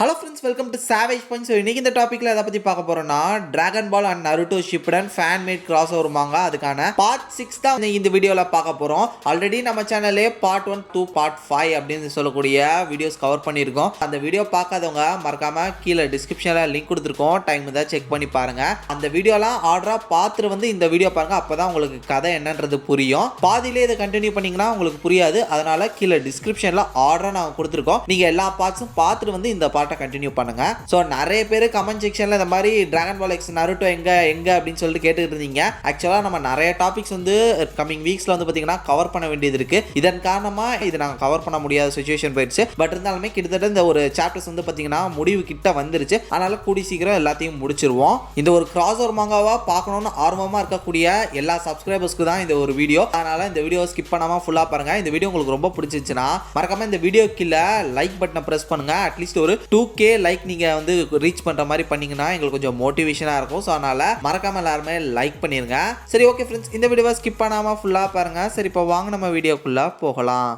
Hello friends, welcome to Savage Punch. So இன்றைக்கி இந்த டாப்பிக்கில் எதை பற்றி பார்க்க போகிறோம்னா, Dragon Ball and Naruto Shippuden fan made crossover manga அதுக்கான பார்ட் 6 தான் இந்த வீடியோவில் பார்க்க போகிறோம். ஆல்ரெடி நம்ம சேனல்லே பார்ட் 1, 2, பார்ட் 5 அப்படின்னு சொல்லக்கூடிய வீடியோஸ் கவர் பண்ணியிருக்கோம். அந்த வீடியோ பார்க்காதவங்க மறக்காமல் கீழே டிஸ்கிரிப்ஷனில் லிங்க் கொடுத்துருக்கோம், டைம் தான் செக் பண்ணி பாருங்கள். அந்த வீடியோலாம் ஆர்டராக பார்த்துட்டு வந்து இந்த வீடியோ பாருங்கள், அப்போ தான் உங்களுக்கு கதை என்னன்றது புரியும். பாதியிலே இதை கண்டினியூ பண்ணிங்கன்னா உங்களுக்கு புரியாது. அதனால் கீழே டிஸ்கிரிப்ஷனில் ஆர்டராக நாங்கள் கொடுத்துருக்கோம். நீங்கள் எல்லா பார்ட்ஸும் பார்த்துட்டு வந்து இந்த பார்ட்டை கண்டினியூ பண்ணுங்க. ஸோ நிறைய பேர் கமெண்ட் செக்ஷன்ல இந்த மாதிரி டிராகன் பால் எக்ஸ் நருட்டோ எங்க அப்படின்னு சொல்லிட்டு கேட்டுட்டு இருந்தீங்க. ஆக்சுவலா நம்ம நிறைய டாபிக்ஸ் வந்து கமிங் வீக்ஸ்ல வந்து பாத்தீங்கன்னா கவர் பண்ண வேண்டியது இருக்கு. இதன் காரணமா இது நாங்க கவர் பண்ண முடியாத சிச்சுவேஷன் போயிடுச்சு. பட் இருந்தாலுமே கிட்டத்தட்ட இந்த ஒரு சாப்டர்ஸ் வந்து பாத்தீங்கன்னா முடிவு கிட்ட வந்துருச்சு. அதனால கூடி சீக்கிரம் எல்லாத்தையும் முடிச்சிருவோம். இந்த ஒரு கிராஸ் ஓவர் மாங்காவா பார்க்கணும்னு ஆர்வமா இருக்கக்கூடிய எல்லா சப்ஸ்கிரைபர்ஸ்க்கு தான் இந்த ஒரு வீடியோ. அதனால இந்த வீடியோ ஸ்கிப் பண்ணாம ஃபுல்லா பாருங்க. இந்த வீடியோ உங்களுக்கு ரொம்ப பிடிச்சிருச்சுன்னா மறக்காம இந்த வீடியோ கீழே லைக் பட்டனை பிரஸ் பண்ணுங்க. அட்லீஸ்ட் ஒரு 2K லைக் நீங்க வந்து ரீச் பண்ற மாதிரி பண்ணீங்கன்னா எங்களுக்கு கொஞ்சம் மோட்டிவேஷனா இருக்கும். ஸோ அதனால மறக்காம எல்லாருமே லைக் பண்ணிருங்க. சரி, ஓகே ஃப்ரெண்ட்ஸ், இந்த வீடியோவை ஸ்கிப் பண்ணாம ஃபுல்லா பாருங்க. சரி, இப்போ வாங்க நம்ம வீடியோக்குள்ள போகலாம்.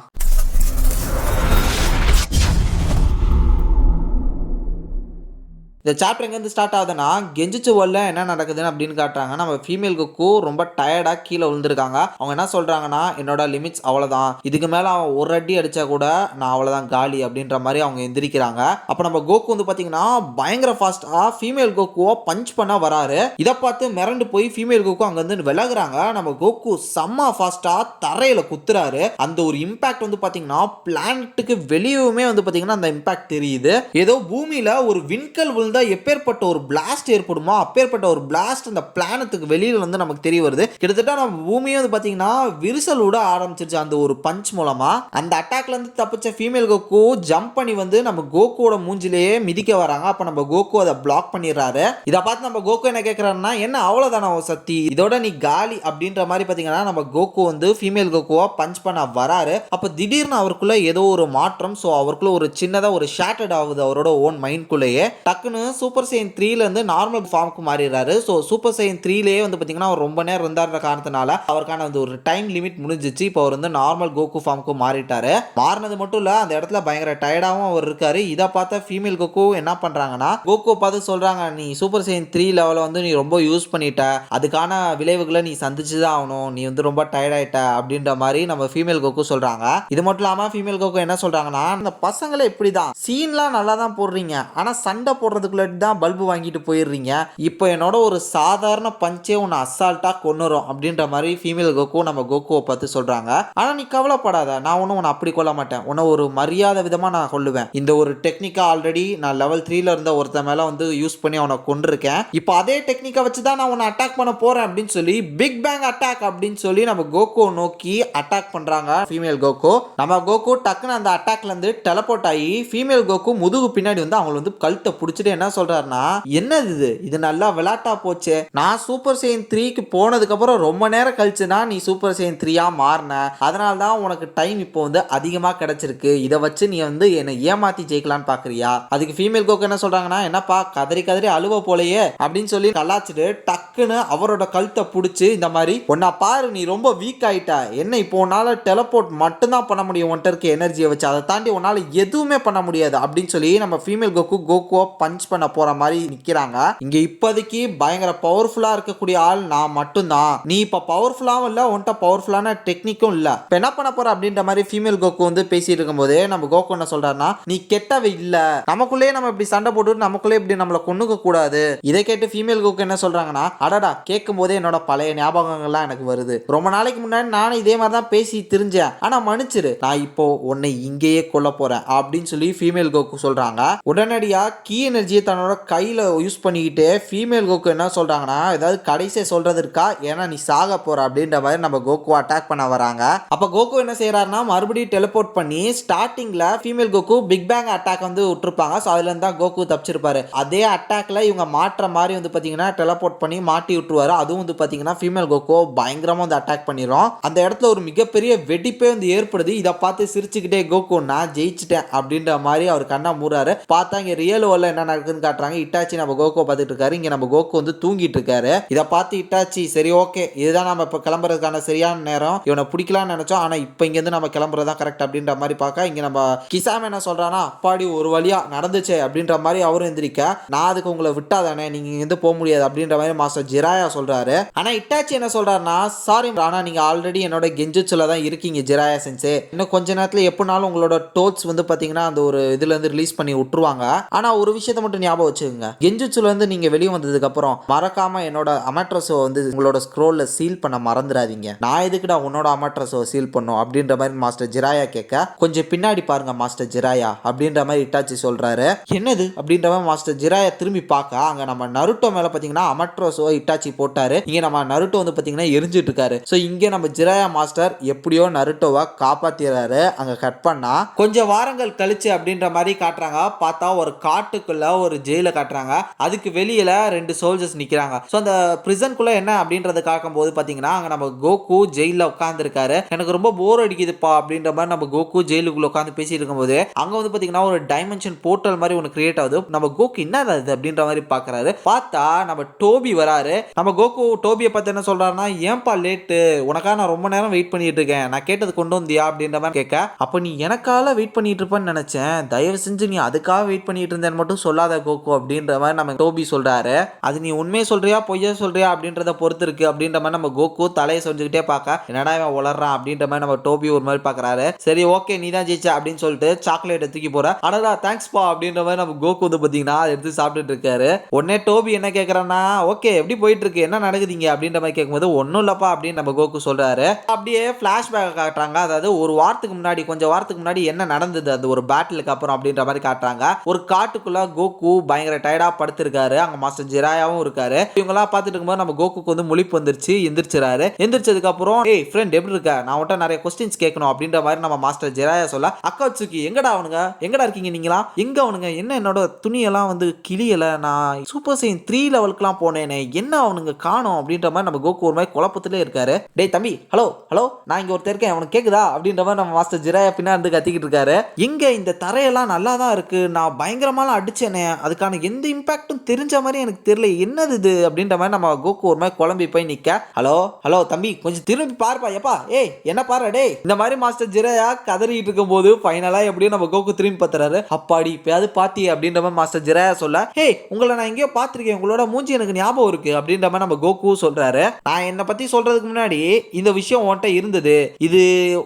இந்த சாப்டர் எங்கேருந்து ஸ்டார்ட் ஆகுதுன்னா, கெஞ்சிச்சு வரல என்ன நடக்குதுன்னு அப்படின்னு காட்டுறாங்க. நம்ம ஃபீமேல் குக்கு ரொம்ப டயர்டாக கீழே விழுந்திருக்காங்க. அவங்க என்ன சொல்கிறாங்கன்னா, என்னோட லிமிட்ஸ் அவ்வளோதான், இதுக்கு மேலே அவன் ஒரு அடி அடித்தா கூட நான் அவ்வளோதான் காலி அப்படின்ற மாதிரி அவங்க எந்திரிக்கிறாங்க. அப்போ நம்ம கோக்கு வந்து பார்த்தீங்கன்னா பயங்கர ஃபாஸ்ட்டாக ஃபீமேல் கோக்குவை பஞ்ச் பண்ண வராரு. இதை பார்த்து மிரண்டு போய் ஃபீமேல் கோக்கு அங்கேருந்து விலகுறாங்க. நம்ம கோக்கு செம்ம ஃபாஸ்ட்டாக தரையில் குத்துறாரு. அந்த ஒரு இம்பாக்ட் வந்து பார்த்தீங்கன்னா பிளானட்டுக்கு வெளியுமே வந்து பார்த்தீங்கன்னா அந்த இம்பாக்ட் தெரியுது. ஏதோ பூமியில் ஒரு விண்கல் விழுந்து எப்பேற்பட்ட ஒரு பிளாஸ்ட் ஏற்படுமோ அப்பேற்பட்ட ஒரு பிளாஸ்ட் அந்த பிளானத்துக்கு வெளியில வந்து நமக்கு தெரிய வருது. கிட்டத்தட்ட நம்ம பூமியை வந்து பாத்தீங்கன்னா விரிசல் விட ஆரம்பிச்சிருச்சு அந்த ஒரு பஞ்ச் மூலமா. அந்த அட்டாக்ல இருந்து தப்பிச்ச ஃபீமேல் கோக்கு ஜம்ப் பண்ணி வந்து நம்ம கோகுவோட மூஞ்சிலேயே மிதிக்க வராங்க. அப்ப நம்ம கோகு அதை பிளாக் பண்ணிடுறாரு. இதை பார்த்து நம்ம கோகு என்ன கேட்கிறாருன்னா, என்ன அவ்வளவுதானா சக்தி, இதோட நீ காலி அப்படின்ற மாதிரி பாத்தீங்கன்னா நம்ம கோகு வந்து ஃபீமேல் கோகுவா பஞ்ச் பண்ண வராரு. அப்ப திடீர்னு அவருக்குள்ள ஏதோ ஒரு மாற்றம். ஸோ அவருக்குள்ள ஒரு சின்னதா ஒரு ஷேட்டர்ட் ஆகுது அவரோட ஓன் மைண்ட்குள்ளேயே. டக்குன்னு சூப்பர் சைன் 3ல இருந்து நார்மல் ஃபார்முக்கு மாறிடுறாரு. ஸோ சூப்பர் சைன் 3லயே வந்து பார்த்தீங்கன்னா அவர் ரொம்ப நேரம் இருந்தாருன்ற காரணத்தினால அவருக்கான அந்த ஒரு டைம் லிமிட் முடிஞ்சிச்சு. இப்போ அவர் வந்து நார்மல் கோகு ஃபார்முக்கு மாறிட்டாரு. மாறினது மட்டும் இல்ல, அந்த இடத்துல பயங்கர டயர்டாகவும் அவர் இருக்காரு. இதை பார்த்த ஃபீமேல் கோகு என்ன பண்றாங்கன்னா, கோகு பார்த்து சொல்றாங்க, நீ சூப்பர் சைன் 3 லெவலில் வந்து நீ ரொம்ப யூஸ் பண்ணிட்ட, அதுக்கான விளைவுகளை நீ சந்திச்சு தான் ஆகணும், நீ வந்து ரொம்ப டயர்ட் ஆயிட்ட அப்படின்ற மாதிரி நம்ம ஃபீமேல் கோகு சொல்றாங்க. இது மட்டும் இல்லாம ஃபீமேல் கோகு என்ன சொல்றாங்கன்னா, அந்த பசங்களை இப்படிதான் சீன்லாம் நல்லா தான் போடுறீங்க, ஆனா சண்டை போடுறதுக்குள்ள தான் பல்பு வாங்கிட்டு போயிடுறீங்க. இப்போ என்னோட ஒரு சாதாரண பஞ்சே உன்னை அசால்ட்டா கொன்னுரும் அப்படின்ற மாதிரி ஃபீமேல் கோகு நம்ம கோகுவை பார்த்து சொல்றாங்க. ஆனா நீ கவலைப்படாத, நான் ஒன்னும் உன்னை அப்படி கொல்ல மாட்டேன், உன்னை ஒரு மரியாதை விதமா நான் கொல்லுவேன். இந்த ஒரு டெக்னிக்கா ஆல்ரெடி நான் லெவல் 3ல இருந்த ஒருத்த மேல வந்து யூஸ் பண்ணி அவனை கொண்டிருக்கேன். இப்போ அதே டெக்னிக்கை வச்சு தான் நான் உன்னை அட்டாக் பண்ண போறேன் அப்படின்னு சொல்லி பிக் பேங் அட்டாக் அப்படின்னு சொல்லி நம்ம கோகுவை நோக்கி அட்டாக் பண்றாங்க ஃபீமேல் கோகு. நம்ம கோகு டக்குன்னு அந்த அட்டாக்ல இருந்து டெலபோர்ட் ஆகி ஃபீமேல் கோகு முதுகு பின்னாடி வந்து அவங்க வந்து கழுத்தை பிடிச்சிட்டு என்ன சொல்றாருன்னா, என்னது இது நல்லா விளையாட்டா போச்சு, நான் சூப்பர் சைன் 3க்கு போனதுக்கு அப்புறம் ரொம்ப நேரம் கழிச்சு தான் நீ சூப்பர் சைன் 3ஆ மாறின, அதனால தான் உனக்கு டைம் இப்போ வந்து அதிகமா கிடைச்சிருக்கு, இதை வச்சு நீ வந்து என்னை ஏமாத்தி ஜெயிக்கலான்னு பாக்குறியா? அதுக்கு ஃபீமேல் கோக்கு என்ன சொல்றாங்கன்னா, என்னப்பா கதறி கதறி அழுவ போலையே அப்படின்னு சொல்லி கலாச்சிட்டு டக்குன்னு அவரோட கழுத்தை பிடிச்சி இந்த மாதிரி, உன்னை பாரு நீ ரொம்ப வீக் ஆயிட்ட, என்ன இப்போ உன்னால டெலபோர்ட் மட்டும்தான் பண்ண முடியும், உன்கிட்ட இருக்க எனர்ஜியை வச்சு, அதை தாண்டி உன்னால எதுவுமே பண்ண முடியாது அப்படின்னு சொல்லி நம்ம ஃபீமேல் கோகு கோகுவை பஞ்ச் பண்ண போற மாதிரி நிக்கிறாங்க. இங்க இப்போதைக்கு பயங்கர பவர்ஃபுல்லா இருக்கக்கூடிய ஆள் நான் மட்டும்தான், நீ இப்ப பவர்ஃபுல்லாவும் இல்ல, உன்கிட்ட பவர்ஃபுல்லான டெக்னிக்கும் இல்ல, இப்ப என்ன பண்ண போற அப்படின்ற மாதிரி ஃபீமேல் கோகு வந்து பேசிட்டு இருக்கும்போது நம்ம கோகு என்ன சொல்றாருன்னா, நீ கெட்டவ இல்ல, நமக்குள்ளே நம்ம இப்படி சண்டை போட்டு நமக்குள்ளே இப்படி நம்மள கொன்னுக்க கூடாது. இதை கேட்டு ஃபீமேல் கோகு என்ன சொல்றாங்கன்னா, அடடா கேட்கும் போதே என்னோட பழைய ஞாபகங்கள்லாம் எனக்கு வருது, ரொம்ப நாளைக்கு முன்னாடி நானும் இதே மாதிரி தான் பேசி தெரிஞ்சேன், ஆனா மன்னிச்சிரு, நான் இப்போ உன்னை இங்கேயே கொல்ல போறேன் அப்படின்னு சொல்லி ஃபீமேல் கோகு சொல்றாங்க. உடனடியா கீ எனர்ஜியை தன்னோட கையில யூஸ் பண்ணிக்கிட்டு ஃபீமேல் கோகு என்ன சொல்றாங்கன்னா, ஏதாவது கடைசியை சொல்றது இருக்கா, ஏன்னா நீ சாக போற அப்படின்ற மாதிரி நம்ம கோகு அட்டாக் பண்ண வராங்க. அப்ப கோகு என்ன செய்யறாருன்னா, மறுபடியும் டெலிபோர்ட் பண்ணி ஸ்டார்டிங்ல female Goku big bang attack வந்து விட்டுருப்பாங்க. ஸோ அதுல இருந்தா கோகு தப்பிச்சிருப்பாரு. அதே அட்டாக்ல இவங்க மாற்ற மாதிரி வந்து பாத்தீங்கன்னா டெலிபோர்ட் பண்ணி மாட்டி விட்டுருவாரு. அதுவும் வந்து பாத்தீங்கன்னா ஃபீமேல் கோகு பயங்கரமா வந்து அட்டாக் பண்ணிரும். அந்த இடத்துல ஒரு மிகப்பெரிய வெடிப்பே வந்து ஏற்படுது. இதை பார்த்து சிரிச்சுக்கிட்டே கோகு நான் ஜெயிச்சிட்டேன் அப்படின்ற மாதிரி அவர் கண்ணா மூறாரு. பார்த்தா இங்க ரியல் வேர்ல்ட்ல என்ன நடக்குதுன்னு காட்டுறாங்க. இட்டாச்சி நம்ம கோகுவை பார்த்துட்டு இருக்காரு. இங்க நம்ம கோகு வந்து தூங்கிட்டு இருக்காரு. இதை பார்த்து இட்டாச்சி சரி ஓகே இதுதான் நம்ம இப்போ கிளம்புறதுக்கான சரியான நேரம், இவனை பிடிக்கலாம்னு நினைச்சோம், ஆனா இப்போ இங்கேருந்து நம்ம கிளம்புறதா கரெக்ட் அப்படின்ற மாதிரி பார்க்க இங்க நம்ம கிசாம் என்ன சொல்றானா, அப்பாடி ஒரு வழியா நடந்துச்சு அப்படின்ற மாதிரி அவரும் எந்திரிக்க, நான் அதுக்கு உங்களை விட்டாதானே நீங்க இங்கிருந்து போக முடியாது அப்படின்ற மாதிரி மாஸ்டர் ஜிராயா சொல்றாரு. ஆனா இட்டாச்சி என்ன சொல்றாருன்னா, சாரி ஆனா நீங்க ஆல்ரெடி என்னோட கெஞ்சுச்சுல தான் இருக்கீங்க ஜிராயா சென்சே, இன்னும் கொஞ்ச நேரத்துல எப்படினாலும் உங்களோட டோட்ஸ் வந்து பாத்தீங்கன்னா அந்த ஒரு இதுல இருந்து ரிலீஸ் பண்ணி விட்டுருவாங்க. ஆனா ஒரு விஷயத்தை மட்டும் ஞாபகம் வச்சுக்கோங்க, கெஞ்சுச்சுல இருந்து நீங்க வெளியே வந்ததுக்கு அப்புறம் மறக்காம என்னோட அமட்ரஸோ வந்து உங்களோட ஸ்க்ரோல்ல சீல் பண்ண மறந்துடாதீங்க. நான் எதுக்குடா உன்னோட அமட்ரஸோ சீல் பண்ணும் அப்படின்ற மாதிரி மாஸ்டர் ஜிராயா கேட்க, கொஞ்சம் பின்னாடி பாருங்க மாஸ்டர் ஜிராயா அப்படின்ற மாதிரி இட்டாச்சி சொல்றாரு. என்னது அப்படின்ற மாதிரி மாஸ்டர் ஜிராயா திரும்பி பார்க்க, அங்க நம்ம நருட்டோ மேல பாத்தீங்கன்னா அமட்ரஸோ இட்டாச்சி போட்டாரு. இங்க நம்ம நருட்டோ வந்து பாத்தீங்கன்னா எரிஞ்சிட்டு இருக்காரு. சோ இங்க நம்ம ஜிராயா மாஸ்டர் எப்படியோ நருட்டோவை காப்பாத்திறாரு. அங்க கட் பண்ணா கொஞ்சம் வாரங்கள் கழிச்சு அப்படின்ற மாதிரி காட்டுறாங்க. பார்த்தா ஒரு காட்டுக்குள்ள ஒரு ஜெயில காட்டுறாங்க. அதுக்கு வெளியில 2 சோல்ஜர்ஸ் நிக்கிறாங்க. சோ அந்த பிரிசனுக்குள்ள என்ன அப்படின்றத காக்கும்போது பாத்தீங்கன்னா அங்க நம்ம கோகு ஜெயில உட்கார்ந்து இருக்காரு. எனக்கு ரொம்ப போர் அடிக்குதுப்பா அப்படின்ற மாதிரி நம்ம கோகு ஜெயிலுக்குள்ள உட்கார்ந்து பேசிட்டு இருக்கும்போது அங்க வந்து பாத்தீங்கன்னா ஒரு டைமென்ஷன் போர்ட்டல் மாதிரி ஒன்று கிரியேட் ஆகுது. நம்ம கோகு என்னது அது அப்படின்ற மாதிரி பாக்குறாரு. பார்த்தா நம்ம டோபி வராரு. நம்ம கோகு டோபியை பார்த்து என்ன சொல்றாருன்னா, ஏன்பா லேட்டு, உனக்காக நான் ரொம்ப நேரம் வெயிட் பண்ணிட்டு இருக்கேன், நான் கேட்டது கொண்டு வந்தியா அப்படின்ற மாதிரி கேட்க, அப்ப நீ எனக்காக வெயிட் பண்ணிட்டு இருப்பேன்னு நினைச்சேன், தயவு செஞ்சு நீ அதுக்காக வெயிட் பண்ணிட்டு இருந்தேன்னு மட்டும் சொல்லாத கோகு அப்படின்ற மாதிரி நம்ம டோபி சொல்றாரு. அது நீ உண்மையை சொல்றியா பொய்யா சொல்றியா அப்படின்றத பொறுத்து இருக்கு அப்படின்ற மாதிரி நம்ம கோகு தலையை சொல்லிக்கிட்டே பார்க்க, என்னடா இவன் உளறான் அப்படின்ற மாதிரி நம்ம டோபி ஒரு மாதிரி பாக்குறாரு. சரி ஓகே நீ தான் ஜெயிச்ச அப்படின்னு சொல்லிட்டு சாக்லேட் தூக்கி போற, அடடா தேங்க்ஸ் பா அப்படின்ற மாதிரி நம்ம கோகு வந்து பாத்தீங்கன்னா அதை எடுத்து சாப்பிட்டுட்டு இருக்காரு. உடனே டோபி என்ன கேட்கறான்னா, ஓகே எப்படி போயிட்டு இருக்கு, என்ன நடக்குதுங்க அப்படின்ற மாதிரி கேட்கும்போது, ஒன்னும் இல்லப்பா அப்படின்னு நம்ம கோகு சொல்றாரு. அப்படியே பிளாஷ்பேக் காட்டுறாங்க. அதாவது ஒரு வாரத்துக்கு முன்னாடி, கொஞ்சம் வாரத்துக்கு முன்னாடி என்ன நடந்தது அந்த ஒரு பேட்டிலுக்கு அப்புறம் அப்படின்ற மாதிரி காட்டுறாங்க. ஒரு காட்டுக்குள்ள கோகு பயங்கர டயர்டா படுத்திருக்காரு. அங்க மாஸ்டர் ஜிராயாவும் இருக்காரு. இவங்கெல்லாம் பார்த்துட்டு இருக்கும்போது நம்ம கோகுக்கு வந்து முழிப்பு வந்துருச்சு. எந்திரிச்சிராரு. எந்திரிச்சதுக்கு அப்புறம் ஏய் ஃப்ரெண்ட் எப்படி இருக்க, நான் உன்கிட்ட நிறைய கொஸ்டின்ஸ் கேட்கணும் அப்படின்ற மாதிரி நம்ம மாஸ்டர் ஜிராயா சொல்ல, அக்காட்சுகி எங்கடா அவனுங்க, எங்கடா இருக்கீங்க நீங்களா, எங்க அவனுங்க, என்ன என்னோட துணியெல்லாம் வந்து கிளியல, நான் சூப்பர் சைன் 3 லெவலுக்குலாம் போனேனே, என்ன அவனுங்க காணோம் அப்படின்ற மாதிரி நம்ம கோகு ஒரு மாதிரி குழப்பத்திலே இருக்காரு. டேய் தம்பி, ஹலோ ஹலோ நான் இங்க ஒருத்தர் இருக்கேன், அவனுக்கு கேக்குதா அப்படின்ற மாதிரி நம்ம மாஸ்டர் ஜிராயா பின்னா இருந்து கத்திக்கிட்டு இருக்காரு. எங்க இந்த தரையெல்லாம் நல்லா தான் இருக்கு, நான் பயங்கரமாலாம் அடிச்சேனே, அதுக்கான எந்த இம்பாக்டும் தெரிஞ்ச மாதிரி எனக்கு தெரியல, என்னது இது அப்படின்ற மாதிரி நம்ம கோகு ஒரு மாதிரி குழம்பி போய் நிக்க, ஹலோ ஹலோ தம்பி கொஞ்சம் திரும்பி பாருப்பா, எப்பா ஏய் என்ன பாரு டே, இந்த மாதிரி மாஸ்டர் ஜிராயா கதறிட்டு இருக்கும் போது ஃபைனலா எப்படியும் நம்ம கோகு திரும்பி பார்த்துறாரு. அப்பாடி இப்பயாவது பாத்தி அப்படின்ற மாதிரி மாஸ்டர் ஜிராயா சொல்ல, ஹே உங்களை நான் எங்கேயோ பார்த்திருக்கேன், உங்களோட மூஞ்சி எனக்கு ஞாபகம் இருக்கு அப்படின்ற மாதிரி நம்ம கோகு சொல்றாரு. நான் என்னை பத்தி சொல்றதுக்கு முன்னாடி இந்த விஷயம் உன்கிட்ட இருந்தது, இது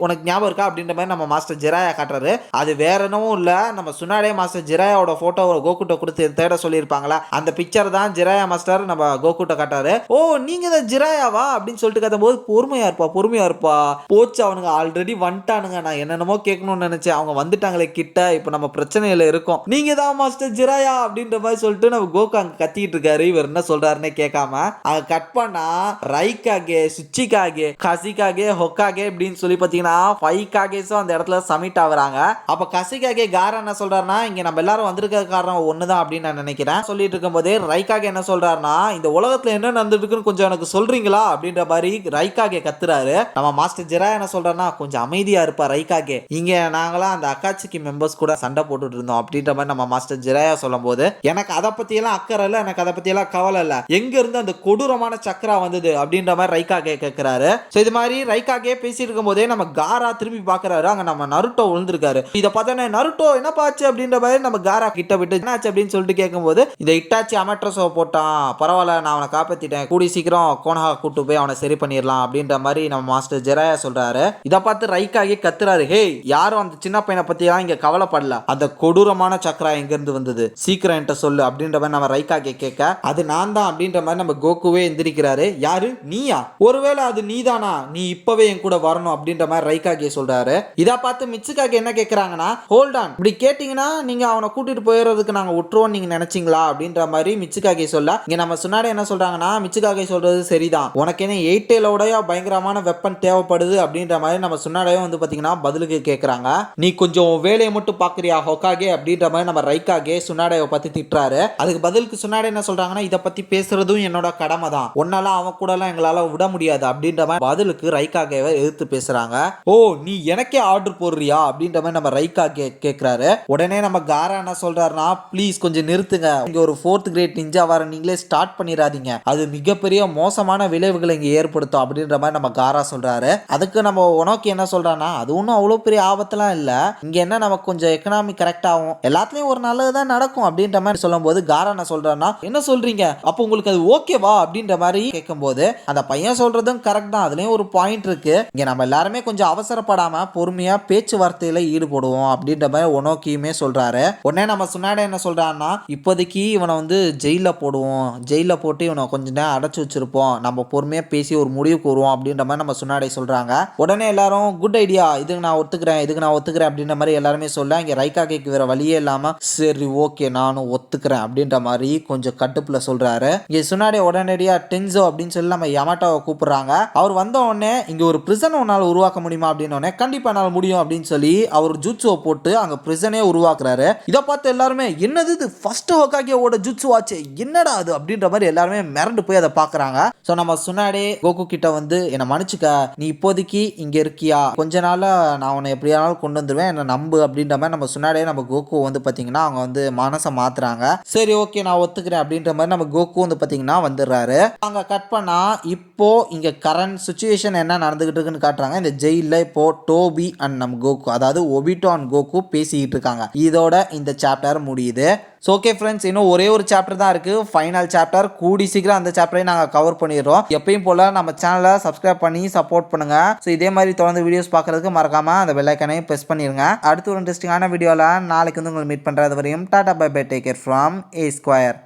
உனக்கு ஞாபகம் இருக்கா அப்படின்ற மாதிரி நம்ம மாஸ்டர் ஜிராயா காட்டுறாரு. அது வேற என்னவும் இல்ல, நம்ம சுனாடே மாஸ்டர் ஜிராயாவோட போட்டோ கோகுட்ட கொடுத்து தேட சொல்லியிருப்பாங்களா, அந்த பிக்சர் தான் ஜிராயா மாஸ்டர் நம்ம கோகுட்ட காட்டாரு. ஓ நீங்க தான் ஜிராயாவா அப்படின்னு சொல்லிட்டு கத்தும் போது, பொறுமையா இருப்பா போச்சு, அவனுங்க ஆல்ரெடி வந்துட்டானுங்க, நான் என்னென்னமோ கேட்கணும்னு நினைச்சேன், அவங்க வந்துட்டாங்களே கிட்ட, இப்போ நம்ம பிரச்சனையில இருக்கோம், நீங்க தான் மாஸ்டர் ஜிராயா அப்படின்ற மாதிரி சொல்லிட்டு நம்ம கோகு அங்க கத்திட்டு இருக்காரு. இவர் என்ன சொல்றாருன்னு கேட்காம அங்க கட் பண்ணா ரைக்காகே, சுச்சிகாகே, கசிகாகே, ஹொக்காகே அப்படின்னு சொல்லி பாத்தீங்கன்னா 5 காகேஸும் அந்த இடத்துல சமிட் ஆகுறாங்க. அப்ப கசிகாகே காரா என்ன சொல்றாருன்னா, இங்க நம்ம எல்லாரும் வந்திருக்க காரணம் ஒண்ணுதான் அப்படின்னு நான் நினைக்கிறேன் சொல்லிட்டு இருக்கும் போதே ரைக்காகே என்ன சொல்றாருன்னா, இந்த உலகத்துல என்ன நடந்துருக்குன்னு கொஞ்சம் எனக்கு சொல்றீங்களா அப்படின்ற மாதிரி ரைக்காகே கத்துறாரு. நம்ம மாஸ்டர் ஜிராயா என்ன சொல்றாருன்னா, கொஞ்சம் அமைதியா இருப்பா ரைக்காகே, இங்க நாங்களாம் அந்த அக்காட்சிக்கு மெம்பர்ஸ் கூட சண்டை போட்டுட்டு இருந்தோம் அப்படின்ற மாதிரி நம்ம மாஸ்டர் ஜிராயா சொல்லும் போது, எனக்கு அதை பத்தி எல்லாம் அக்கறை இல்ல, எனக்கு அதை பத்தி எல்லாம் கவலை இல்ல, எங்க இருந்து அந்த கொடூரமான சக்கரா வந்தது அப்படின்ற மாதிரி ரைக்காகே கேட்கிறாரு. இது மாதிரி ரைக்காகே பேசிட்டு இருக்கும் போதே நம்ம காரா திரும்பி பாக்குறாரு. அங்க நம்ம நருட்டோ விழுந்திருக்காரு. இதை பார்த்தோன்னே நருட்டோ என்ன பாச்சு அப்படின்ற மாதிரி நம்ம காரா கிட்ட விட்டு என்னாச்சு அப்படின்னு சொல்லிட்டு கேட்கும்போது, இந்த இட்டாச்சி அமட்ரஸோ போட்டான், பரவாயில்ல நான் அவனை காப்பாத்திட்டேன், கூடி சீக்கிரம் கோனஹா கூட்டு போய் அவனை சரி பண்ணிடலாம் அப்படின்ற மாதிரி நம்ம மாஸ்டர் ஜிராயா சொல்றாரு. இதை பார்த்து ரைக்காகே கத்துறாரு, ஹே யாரும் அந்த சின்ன பையனை பத்தி எல்லாம் இங்க கவலைப்படல, அந்த கொடூரமான சக்கரா எங்க இருந்து வந்தது சீக்கிரம் என்கிட்ட சொல்லு அப்படின்ற மாதிரி நம்ம ரைக்காகே கேட்க, அது நான் தான் அப்படின்ற மாதிரி நம்ம கோகுவே எந்திரிக்கிறாரு. யாரு நீயா, ஒருவேளை அது நீதானா, நீ இப்பவே என் கூட வரணும் அப்படின்ற மாதிரி ரைக்காகே சொல்றாரு. இதை பார்த்து மிச்சுகாகே என்ன கேட்கறாங்கன்னா, ஹோல்ட் ஆன், இப்படி கேட்டீங்கன்னா நீங்க அவனை கூட்டிட்டு போயிடுறதுக்கு நாங்க விட்டுருவோம் நீங்க நினைச்சீங்களா அப்படின்ற மாதிரி மிச்சுகாகே சொல்ல, இங்க நம்ம சொன்னாடி என்ன சொல்றாங்கன்னா, மிச்சுகாகே சொல்றது சரிதான், உனக்கு என்ன 8 டேலோடைய பயங்கரமான வெப்பன் தேவைப்படுது அப்படின்ற மாதிரி நம்ம சொன்னாடையும் வந்து பாத்தீங்கன்னா பதிலுக்கு கேட்கறாங்க. நீ கொஞ்சம் வேலையை மட்டும் பாக்குறியா ஹொக்காகே அப்படின்ற மாதிரி நம்ம ரைக்காகே சுனாடையை பத்தி திட்டுறாரு. அதுக்கு பதிலுக்கு சுனாடே என்ன சொல்றாங்கன்னா, இதை பத்தி பேசுறதும் என்னோட கடமை தான், ஒன்னாலாம் அவன் கூட எல்லாம் எங்களால விட முடியாது அப்படின்ற மாதிரி பதிலுக்கு ரைக்காகேவை எதிர்த்து பேசுறாங்க. ஓ நீ எனக்கே ஆர்டர் போடுறியா அப்படின்ற மாதிரி நம்ம ரைக்காகே கேட்கிறாரு. உடனே நம்ம காரா என்ன சொல்றாருன்னா, ப்ளீஸ் ப்ளீஸ் கொஞ்சம் நிறுத்துங்க, இங்க ஒரு 4th கிரேட் நிஞ்சா வர நீங்களே ஸ்டார்ட் பண்ணிடாதீங்க, அது மிகப்பெரிய மோசமான விளைவுகளை இங்க ஏற்படுத்தும் அப்படின்ற மாதிரி நம்ம காரா சொல்றாரு. அதுக்கு நம்ம உனக்கு என்ன சொல்றான்னா, அது ஒன்றும் அவ்வளோ பெரிய ஆபத்தெல்லாம் இல்ல, இங்க என்ன நமக்கு கொஞ்சம் எக்கனாமி கரெக்ட் ஆகும், எல்லாத்துலயும் ஒரு நல்லதுதான் நடக்கும் அப்படின்ற மாதிரி சொல்லும்போது காரா என்ன சொல்றான்னா, என்ன சொல்றீங்க, அப்போ உங்களுக்கு அது ஓகேவா அப்படின்ற மாதிரி கேட்கும்போது அந்த பையன் சொல்றதும் கரெக்ட் தான், அதுலயும் ஒரு பாயிண்ட் இருக்கு, இங்க நம்ம எல்லாருமே கொஞ்சம் அவசரப்படாம பொறுமையா பேச்சுவார்த்தையில ஈடுபடுவோம் அப்படின்ற மாதிரி ஒனோக்கியுமே சொல்றாரு. உடனே நம்ம சுனாடே என்ன சொல்றான்னா, இப்போதைக்கு இவனை வந்து ஜெயில போடுவோம், ஜெயில போட்டு இவனை கொஞ்ச நேரம் அடைச்சு வச்சிருப்போம், நம்ம பொறுமையா பேசி ஒரு முடிவுக்கு வருவோம் அப்படின்ற மாதிரி நம்ம சுனாடே சொல்றாங்க. உடனே எல்லாரும் குட் ஐடியா, இதுக்கு நான் ஒத்துக்கிறேன், இதுக்கு நான் ஒத்துக்கிறேன் அப்படின்ற மாதிரி எல்லாருமே சொல்ல, இங்க ரைகாகேக்கு வேற வழியே இல்லாம சரி ஓகே நானும் ஒத்துக்கிறேன் அப்படின்ற மாதிரி கொஞ்சம் கட்டுப்புல சொல்றாரு. இங்க சுனாடே உடனடியா டென்சோ அப்படின்னு சொல்லி நம்ம யமாட்டோவை கூப்பிடுறாங்க. அவர் வந்த உடனே இங்க ஒரு பிரிசன் உன்னால உருவாக்க முடியுமா அப்படின்னு, கண்டிப்பா என்னால முடியும் அப்படின்னு சொல்லி அவர் ஜூட்சுவை போட்டு அங்க பிரிசனே உருவாக்குறாரு. இதை பார்த்து எல்லாருமே என்னது இது ஃபர்ஸ்ட் ஹோகாகேவோட ஜூட்சு ஆச்சு, என்னடா அது அப்படின்ற மாதிரி எல்லாருமே மிரண்டு போய் அதை பாக்குறாங்க. சோ நம்ம சுனாடே கோகு கிட்ட வந்து என்ன மன்னிச்சுக்க, நீ இப்போதைக்கு இங்க இருக்கியா, கொஞ்ச நாள்ல நான் உன்னை எப்படியானாலும் கொண்டு வந்துருவேன், என்ன நம்பு அப்படின்ற மாதிரி நம்ம சுனாடே நம்ம கோகு வந்து பாத்தீங்கன்னா அவங்க வந்து மனசை மாத்துறாங்க. சரி ஓகே நான் ஒத்துக்கிறேன் அப்படின்ற மாதிரி நம்ம கோகு வந்து பாத்தீங்கன்னா வந்துடுறாரு. அங்க கட் பண்ணா இப்போ இங்க கரண்ட் சுச்சுவேஷன் என்ன நடந்துகிட்டு இருக்குன்னு காட்டுறாங்க. இந்த ஜெயில இப்போ டோபி அண்ட் நம்ம கோகு, அதாவது ஒபிட்டோ அண்ட் கோகு பேசிக்கிட்டு இருக்காங்க. இதோட இந்த சாப்டர் முடியுது. ஸோ ஓகே ஃப்ரெண்ட்ஸ், இன்னும் ஒரே ஒரு சாப்டர் தான் இருக்குது, ஃபைனல் சாப்டர். கூடி சீக்கிரம் அந்த சாப்டரையும் நாங்கள் கவர் பண்ணிடுறோம். எப்பயும் போல் நம்ம சேனலை சப்ஸ்கிரைப் பண்ணி சப்போர்ட் பண்ணுங்கள். ஸோ இதே மாதிரி தொடர்ந்து வீடியோஸ் பார்க்குறதுக்கு மறக்காமல் அந்த பெல் ஐக்கானையும் ப்ரெஸ் பண்ணிடுங்க. அடுத்து ஒரு இன்ட்ரெஸ்டிங்கான வீடியோவில் நாளைக்கு வந்து உங்களை மீட் பண்ணுறது வரையும் டாடா bye bye, take care from A Square.